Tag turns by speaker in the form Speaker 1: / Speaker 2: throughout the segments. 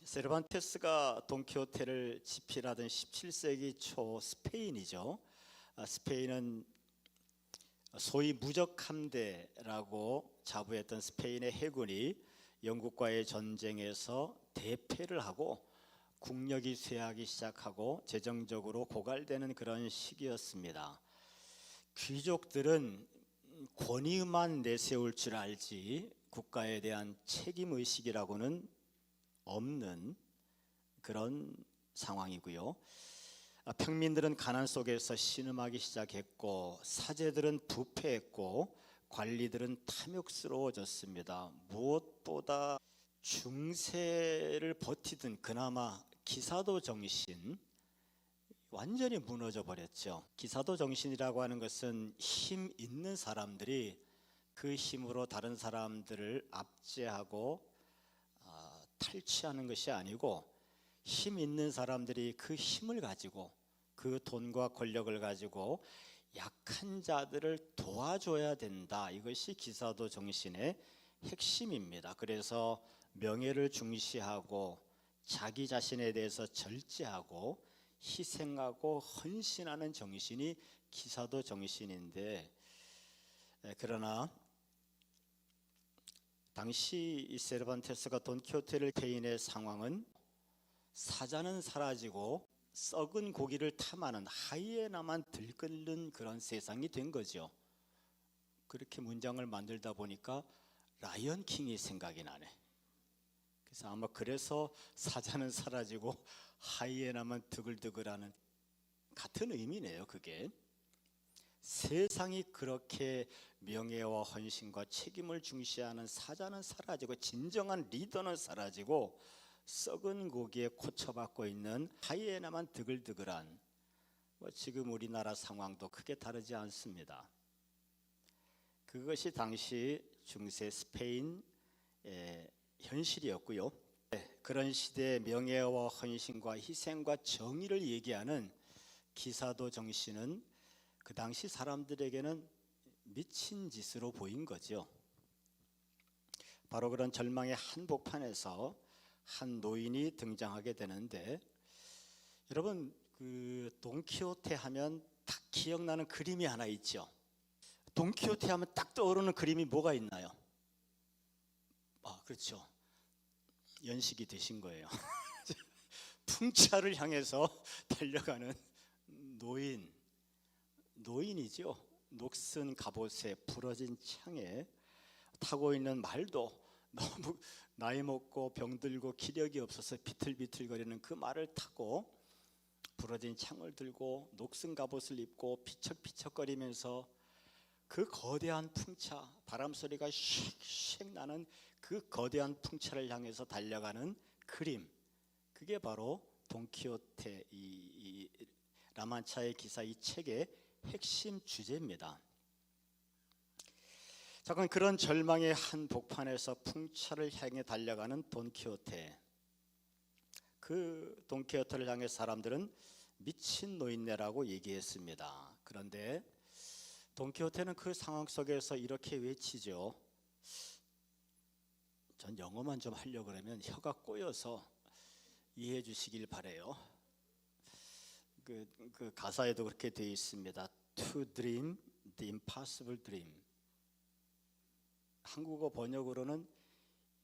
Speaker 1: 세르반테스가 돈키호테를 집필하던 17세기 초 스페인이죠. 스페인은 소위 무적함대라고 자부했던 스페인의 해군이 영국과의 전쟁에서 대패를 하고 국력이 쇠하기 시작하고 재정적으로 고갈되는 그런 시기였습니다. 귀족들은 권위만 내세울 줄 알지 국가에 대한 책임의식이라고는 없는 그런 상황이고요. 평민들은 가난 속에서 신음하기 시작했고 사제들은 부패했고 관리들은 탐욕스러워졌습니다. 무엇보다 중세를 버티던 그나마 기사도 정신 완전히 무너져 버렸죠. 기사도 정신이라고 하는 것은 힘 있는 사람들이 그 힘으로 다른 사람들을 압제하고 탈취하는 것이 아니고 힘 있는 사람들이 그 힘을 가지고 그 돈과 권력을 가지고 약한 자들을 도와줘야 된다. 이것이 기사도 정신의 핵심입니다. 그래서 명예를 중시하고 자기 자신에 대해서 절제하고 희생하고 헌신하는 정신이 기사도 정신인데, 그러나 당시 이 세르반테스가 돈키호테를 페인의 상황은 사자는 사라지고 썩은 고기를 탐하는 하이에나만 들끓는 그런 세상이 된 거죠. 그렇게 문장을 만들다 보니까 라이언 킹이 생각이 나네. 그래서 아마 그래서 사자는 사라지고 하이에나만 드글드글하는 같은 의미네요. 그게 세상이 그렇게 명예와 헌신과 책임을 중시하는 사자는 사라지고 진정한 리더는 사라지고 썩은 고기에 고쳐받고 있는 하이에나만 드글드글한 지금 우리나라 상황도 크게 다르지 않습니다. 그것이 당시 중세 스페인의 현실이었고요. 그런 시대의 명예와 헌신과 희생과 정의를 얘기하는 기사도 정신은 그 당시 사람들에게는 미친 짓으로 보인 거죠. 바로 그런 절망의 한복판에서 한 노인이 등장하게 되는데, 여러분 그 돈키호테 하면 딱 기억나는 그림이 하나 있죠. 돈키호테 하면 딱 떠오르는 그림이 뭐가 있나요? 그렇죠. 연식이 되신 거예요. 풍차를 향해서 달려가는 노인이죠. 녹슨 갑옷에 부러진 창에 타고 있는 말도 너무 나이 먹고 병들고 기력이 없어서 비틀비틀거리는 그 말을 타고 부러진 창을 들고 녹슨 갑옷을 입고 피척피척거리면서 그 거대한 풍차, 바람 소리가 슉슉 나는 그 거대한 풍차를 향해서 달려가는 그림, 그게 바로 돈키호테 이 라만차의 기사 이 책의 핵심 주제입니다. 잠깐 그런 절망의 한 복판에서 풍차를 향해 달려가는 돈키호테. 그 돈키호테를 향해 사람들은 미친 노인네라고 얘기했습니다. 그런데 돈키호테는 그 상황 속에서 이렇게 외치죠. 전 영어만 좀 하려고 그러면 혀가 꼬여서 이해해 주시길 바래요. 그 가사에도 그렇게 되어 있습니다. To dream the impossible dream. 한국어 번역으로는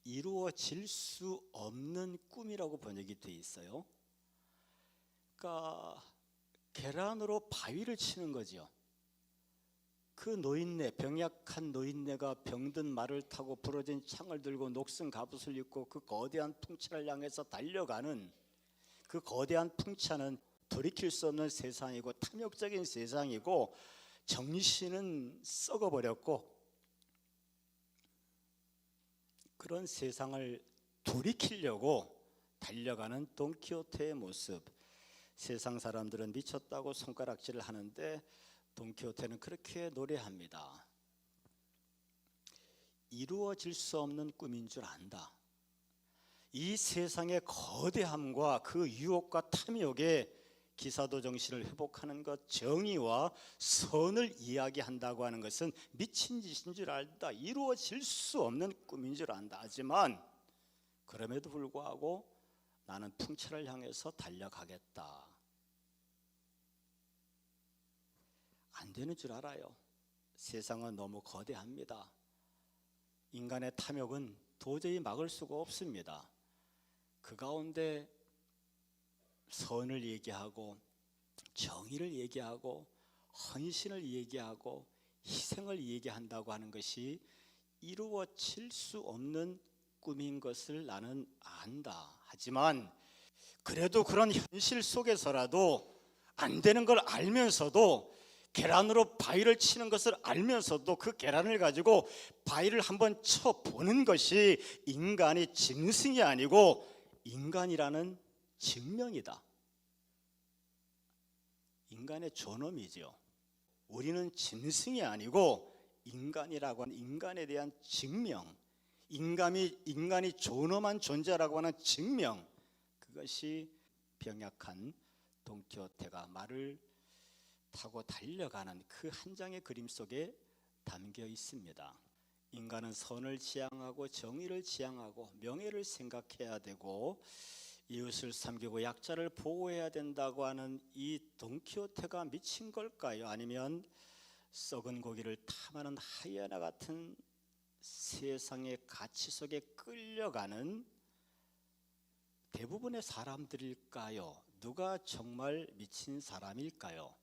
Speaker 1: 이루어질 수 없는 꿈이라고 번역이 되어 있어요. 그러니까 계란으로 바위를 치는 거죠. 그 노인네, 병약한 노인네가 병든 말을 타고 부러진 창을 들고 녹슨 갑옷을 입고 그 거대한 풍차를 향해서 달려가는 그 거대한 풍차는 돌이킬 수 없는 세상이고 탐욕적인 세상이고 정신은 썩어버렸고, 그런 세상을 돌이키려고 달려가는 돈키호테의 모습. 세상 사람들은 미쳤다고 손가락질을 하는데 돈키호테는 그렇게 노래합니다. 이루어질 수 없는 꿈인 줄 안다. 이 세상의 거대함과 그 유혹과 탐욕에 기사도 정신을 회복하는 것, 정의와 선을 이야기한다고 하는 것은 미친 짓인 줄 안다. 이루어질 수 없는 꿈인 줄 안다. 하지만 그럼에도 불구하고 나는 풍차를 향해서 달려가겠다. 안 되는 줄 알아요. 세상은 너무 거대합니다. 인간의 탐욕은 도저히 막을 수가 없습니다. 그 가운데 선을 얘기하고 정의를 얘기하고 헌신을 얘기하고 희생을 얘기한다고 하는 것이 이루어질 수 없는 꿈인 것을 나는 안다. 하지만 그래도 그런 현실 속에서라도 안 되는 걸 알면서도 계란으로 바위를 치는 것을 알면서도 그 계란을 가지고 바위를 한번 쳐보는 것이 인간이 짐승이 아니고 인간이라는 증명이다. 인간의 존엄이죠. 우리는 짐승이 아니고 인간이라고 하는 인간에 대한 증명, 인간이 존엄한 존재라고 하는 증명, 그것이 병약한 돈키호테가 말을 타고 달려가는 그 한 장의 그림 속에 담겨 있습니다. 인간은 선을 지향하고 정의를 지향하고 명예를 생각해야 되고 이웃을 섬기고 약자를 보호해야 된다고 하는 이 돈키호테가 미친 걸까요? 아니면 썩은 고기를 탐하는 하이에나 같은 세상의 가치 속에 끌려가는 대부분의 사람들일까요? 누가 정말 미친 사람일까요?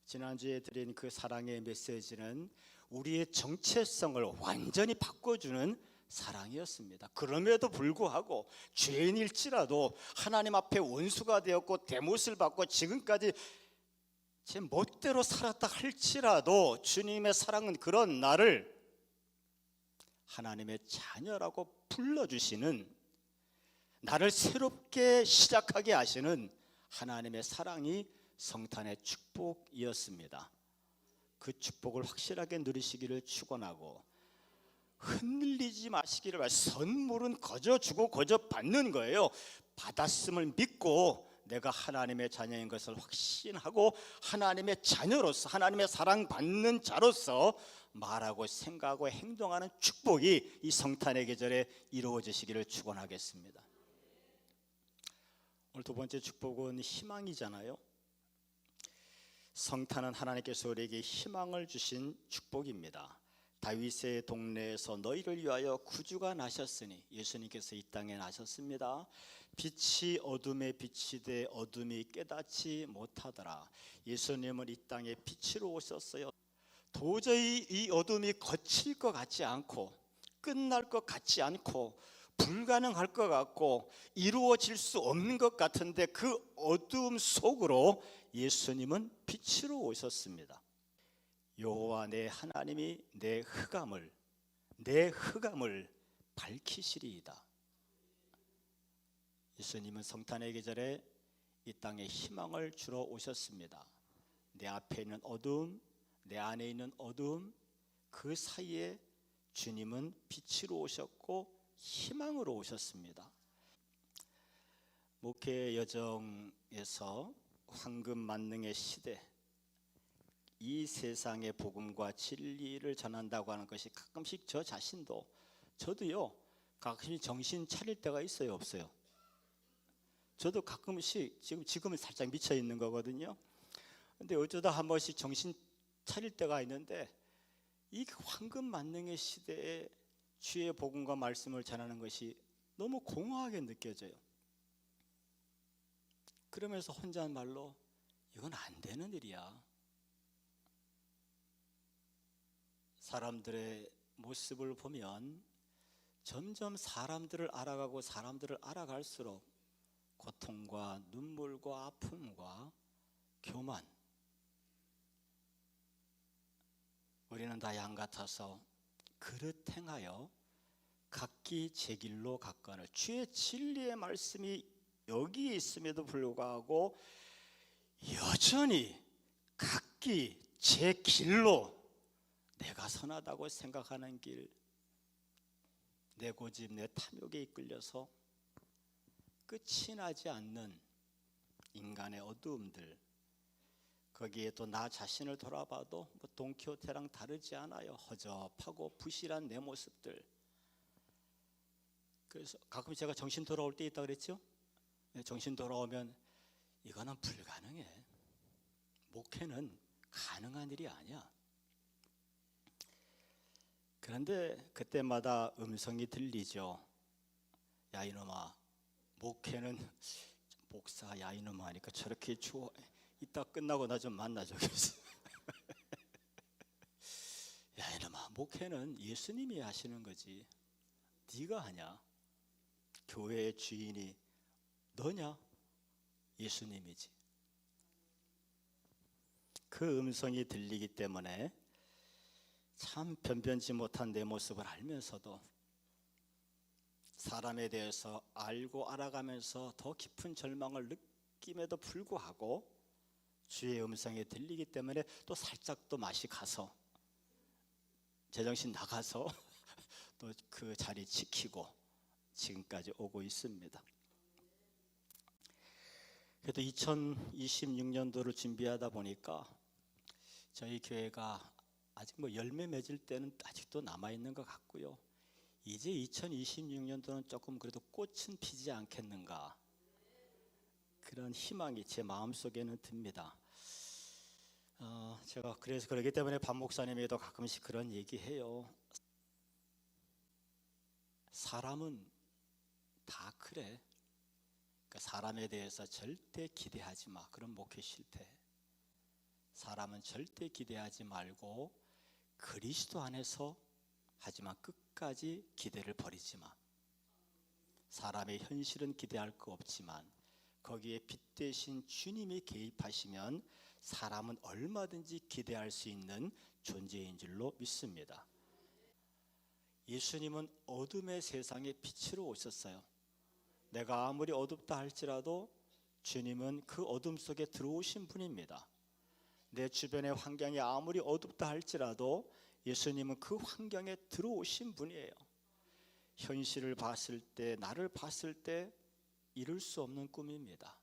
Speaker 1: 지난주에 드린 그 사랑의 메시지는 우리의 정체성을 완전히 바꿔주는 사랑이었습니다. 그럼에도 불구하고 죄인일지라도 하나님 앞에 원수가 되었고 대못을 받고 지금까지 제 멋대로 살았다 할지라도 주님의 사랑은 그런 나를 하나님의 자녀라고 불러주시는, 나를 새롭게 시작하게 하시는 하나님의 사랑이 성탄의 축복이었습니다. 그 축복을 확실하게 누리시기를 축원하고 흔들리지 마시기를 바랍니다. 선물은 거저 주고 거저 받는 거예요. 받았음을 믿고 내가 하나님의 자녀인 것을 확신하고 하나님의 자녀로서 하나님의 사랑받는 자로서 말하고 생각하고 행동하는 축복이 이 성탄의 계절에 이루어지시기를 축원하겠습니다. 오늘 두 번째 축복은 희망이잖아요. 성탄은 하나님께서 우리에게 희망을 주신 축복입니다. 다윗의 동네에서 너희를 위하여 구주가 나셨으니, 예수님께서 이 땅에 나셨습니다. 빛이 어둠에 비치되 어둠이 깨닫지 못하더라. 예수님은 이 땅에 빛으로 오셨어요. 도저히 이 어둠이 거칠 것 같지 않고 끝날 것 같지 않고 불가능할 것 같고 이루어질 수 없는 것 같은데 그 어둠 속으로 예수님은 빛으로 오셨습니다. 여호와 내 하나님이 내 흑암을 밝히시리이다. 예수님은 성탄의 계절에 이 땅에 희망을 주러 오셨습니다. 내 앞에 있는 어둠, 내 안에 있는 어둠, 그 사이에 주님은 빛으로 오셨고 희망으로 오셨습니다. 목회 여정에서 황금 만능의 시대, 이 세상의 복음과 진리를 전한다고 하는 것이 가끔씩 저 자신도, 저도요, 가끔씩 정신 차릴 때가 있어요, 없어요? 저도 가끔씩 지금은 살짝 미쳐 있는 거거든요. 근데 어쩌다 한 번씩 정신 차릴 때가 있는데 이 황금 만능의 시대에 주의 복음과 말씀을 전하는 것이 너무 공허하게 느껴져요. 그러면서 혼잣말로 이건 안 되는 일이야. 사람들의 모습을 보면 점점 사람들을 알아가고 사람들을 알아갈수록 고통과 눈물과 아픔과 교만, 우리는 다 양 같아서 그릇 행하여 각기 제 길로 갔거늘. 주의 진리의 말씀이 여기에 있음에도 불구하고 여전히 각기 제 길로, 내가 선하다고 생각하는 길, 내 고집, 내 탐욕에 이끌려서 끝이 나지 않는 인간의 어두움들, 거기에 또 나 자신을 돌아봐도 뭐 돈키호테랑 다르지 않아요. 허접하고 부실한 내 모습들. 그래서 가끔 제가 정신 돌아올 때 있다 그랬죠. 정신 돌아오면 이거는 불가능해. 목회는 가능한 일이 아니야. 그런데 그때마다 음성이 들리죠. 야 이놈아, 목회는 목사 야 이놈아 하니까 저렇게 추워. 이따 끝나고 나 좀 만나줘. 야 이놈아, 목회는 예수님이 하시는 거지. 네가 하냐? 교회의 주인이 너냐? 예수님이지. 그 음성이 들리기 때문에 참 변변치 못한 내 모습을 알면서도 사람에 대해서 알고 알아가면서 더 깊은 절망을 느낌에도 불구하고 주의 음성이 들리기 때문에 또 살짝 또 맛이 가서 제정신 나가서 또 그 자리 지키고 지금까지 오고 있습니다. 그래도 2026년도를 준비하다 보니까 저희 교회가 아직 열매 맺을 때는 아직도 남아있는 것 같고요. 이제 2026년도는 조금 그래도 꽃은 피지 않겠는가, 그런 희망이 제 마음속에는 듭니다. 제가 그래서 그러기 때문에 반 목사님에도 가끔씩 그런 얘기해요. 사람은 다 그래. 그러니까 사람에 대해서 절대 기대하지 마. 그런 목회 실패. 사람은 절대 기대하지 말고 그리스도 안에서 하지만 끝까지 기대를 버리지 마. 사람의 현실은 기대할 거 없지만 거기에 빛 대신 주님이 개입하시면 사람은 얼마든지 기대할 수 있는 존재인 줄로 믿습니다. 예수님은 어둠의 세상에 빛으로 오셨어요. 내가 아무리 어둡다 할지라도 주님은 그 어둠 속에 들어오신 분입니다. 내 주변의 환경이 아무리 어둡다 할지라도 예수님은 그 환경에 들어오신 분이에요. 현실을 봤을 때, 나를 봤을 때 이룰 수 없는 꿈입니다.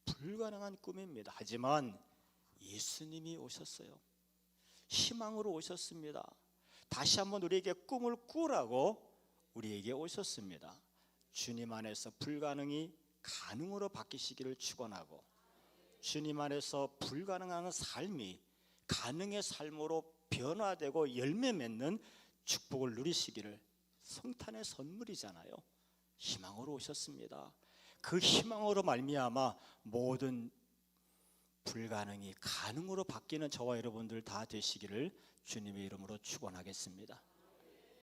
Speaker 1: 불가능한 꿈입니다. 하지만 예수님이 오셨어요. 희망으로 오셨습니다. 다시 한번 우리에게 꿈을 꾸라고 우리에게 오셨습니다. 주님 안에서 불가능이 가능으로 바뀌시기를 축원하고, 주님 안에서 불가능한 삶이 가능의 삶으로 변화되고 열매 맺는 축복을 누리시기를, 성탄의 선물이잖아요. 희망으로 오셨습니다. 그 희망으로 말미암아 모든 불가능이 가능으로 바뀌는 저와 여러분들 다 되시기를 주님의 이름으로 축원하겠습니다.